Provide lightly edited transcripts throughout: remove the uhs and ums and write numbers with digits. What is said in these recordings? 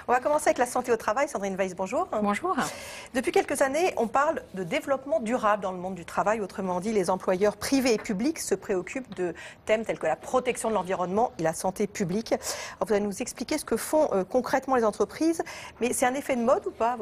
On va commencer avec la santé au travail. Sandrine Weiss, bonjour. Bonjour. Depuis quelques années, on parle de développement durable dans le monde du travail. Autrement dit, les employeurs privés et publics se préoccupent de thèmes tels que la protection de l'environnement et la santé publique. Alors, vous allez nous expliquer ce que font concrètement les entreprises. Mais c'est un effet de mode ou pas,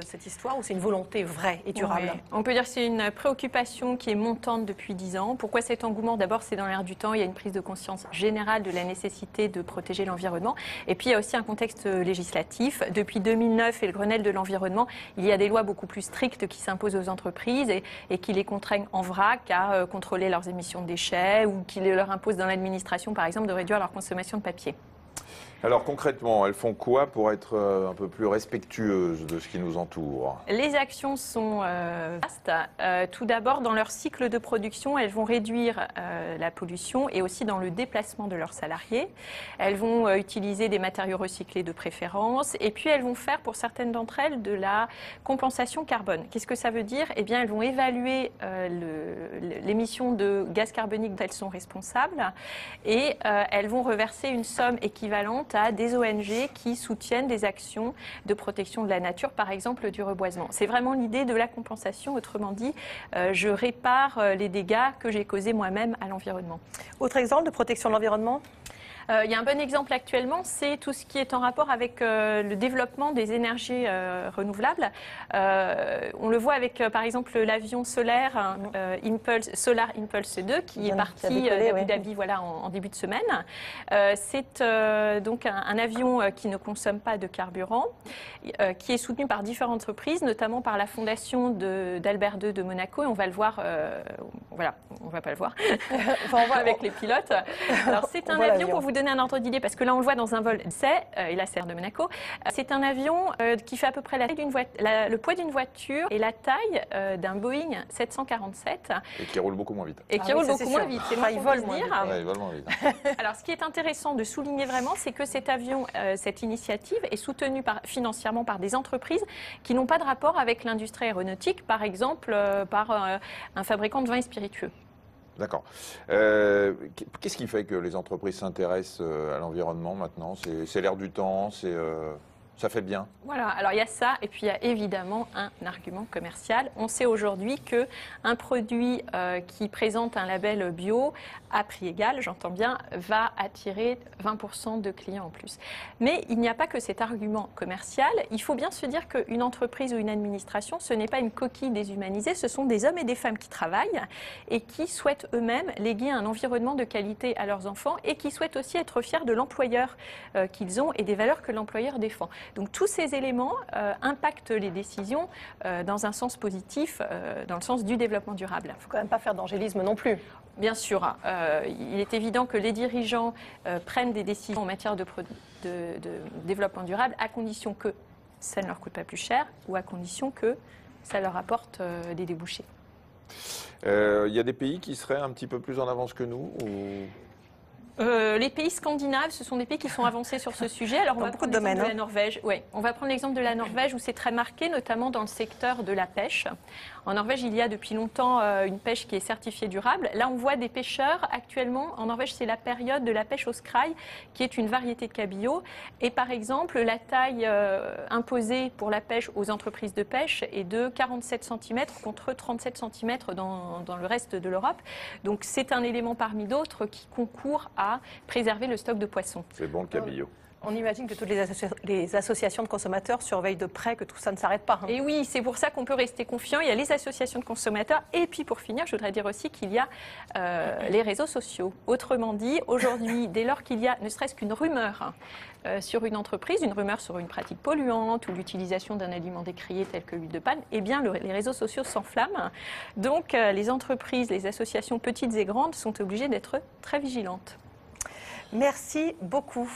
cette histoire, ou c'est une volonté vraie et durable? Oui. On peut dire que c'est une préoccupation qui est montante depuis 10 ans. Pourquoi cet engouement? D'abord, c'est dans l'air du temps. Il y a une prise de conscience générale de la nécessité de protéger l'environnement. Et puis, il y a aussi un contexte législatif. Depuis 2009 et le Grenelle de l'environnement, il y a des lois beaucoup plus strictes qui s'imposent aux entreprises et qui les contraignent en vrac à contrôler leurs émissions de déchets ou qui leur imposent dans l'administration, par exemple, de réduire leur consommation de papier. Alors concrètement, elles font quoi pour être un peu plus respectueuses de ce qui nous entoure? Les actions sont vastes. Tout d'abord, dans leur cycle de production, elles vont réduire la pollution et aussi dans le déplacement de leurs salariés. Elles vont utiliser des matériaux recyclés de préférence et puis elles vont faire pour certaines d'entre elles de la compensation carbone. Qu'est-ce que ça veut dire? Eh bien, elles vont évaluer l'émission de gaz carbonique dont elles sont responsables et elles vont reverser une somme équivalente à des ONG qui soutiennent des actions de protection de la nature, par exemple du reboisement. C'est vraiment l'idée de la compensation, autrement dit, je répare les dégâts que j'ai causés moi-même à l'environnement. Autre exemple de protection de l'environnement? Il y a un bon exemple actuellement, c'est tout ce qui est en rapport avec le développement des énergies renouvelables. On le voit avec, par exemple, l'avion solaire Solar Impulse 2 qui est parti d'Abu Dhabi en début de semaine. C'est donc un avion qui ne consomme pas de carburant, qui est soutenu par différentes entreprises, notamment par la fondation d'Albert II de Monaco. Et on va le voir, voilà, on ne va pas le voir, on va avec les pilotes. Alors c'est un avion, pour vous donner un ordre d'idée, parce que là on le voit dans un vol d'essai, et là c'est de Monaco. C'est un avion qui fait à peu près le poids d'une voiture et la taille d'un Boeing 747. Et qui roule beaucoup moins vite. Et qui roule beaucoup moins vite, c'est il vole moins vite. Ouais, il vole moins vite. Alors ce qui est intéressant de souligner vraiment, c'est que cet avion, cette initiative est soutenue financièrement par des entreprises qui n'ont pas de rapport avec l'industrie aéronautique, par exemple par un fabricant de vins et spiritueux. D'accord. Qu'est-ce qui fait que les entreprises s'intéressent à l'environnement maintenant? C'est l'air du temps, ça fait bien? Voilà, alors il y a ça et puis il y a évidemment un argument commercial. On sait aujourd'hui qu'un produit qui présente un label bio à prix égal, j'entends bien, va attirer 20% de clients en plus. Mais il n'y a pas que cet argument commercial. Il faut bien se dire qu'une entreprise ou une administration, ce n'est pas une coquille déshumanisée, ce sont des hommes et des femmes qui travaillent et qui souhaitent eux-mêmes léguer un environnement de qualité à leurs enfants et qui souhaitent aussi être fiers de l'employeur qu'ils ont et des valeurs que l'employeur défend. Donc tous ces éléments impactent les décisions dans un sens positif, dans le sens du développement durable. Il ne faut quand même pas faire d'angélisme non plus. Bien sûr, il est évident que les dirigeants prennent des décisions en matière de développement durable à condition que ça ne leur coûte pas plus cher ou à condition que ça leur apporte des débouchés. Il y a des pays qui seraient un petit peu plus en avance que nous ou... Les pays scandinaves, ce sont des pays qui sont avancés sur ce sujet. Alors, on va prendre l'exemple de la Norvège. Ouais, on va prendre l'exemple de la Norvège où c'est très marqué, notamment dans le secteur de la pêche. En Norvège, il y a depuis longtemps une pêche qui est certifiée durable. Là, on voit des pêcheurs actuellement. En Norvège, c'est la période de la pêche au skraï, qui est une variété de cabillaud. Et par exemple, la taille imposée pour la pêche aux entreprises de pêche est de 47 cm contre 37 cm dans le reste de l'Europe. Donc, c'est un élément parmi d'autres qui concourt à préserver le stock de poissons. C'est bon le cabillaud. On imagine que toutes les associations de consommateurs surveillent de près que tout ça ne s'arrête pas. Et oui, c'est pour ça qu'on peut rester confiant. Il y a les associations de consommateurs. Et puis pour finir, je voudrais dire aussi qu'il y a les réseaux sociaux. Autrement dit, aujourd'hui, dès lors qu'il y a ne serait-ce qu'une rumeur sur une entreprise, une rumeur sur une pratique polluante ou l'utilisation d'un aliment décrié tel que l'huile de palme, eh bien les réseaux sociaux s'enflamment. Donc les entreprises, les associations petites et grandes sont obligées d'être très vigilantes. Merci beaucoup.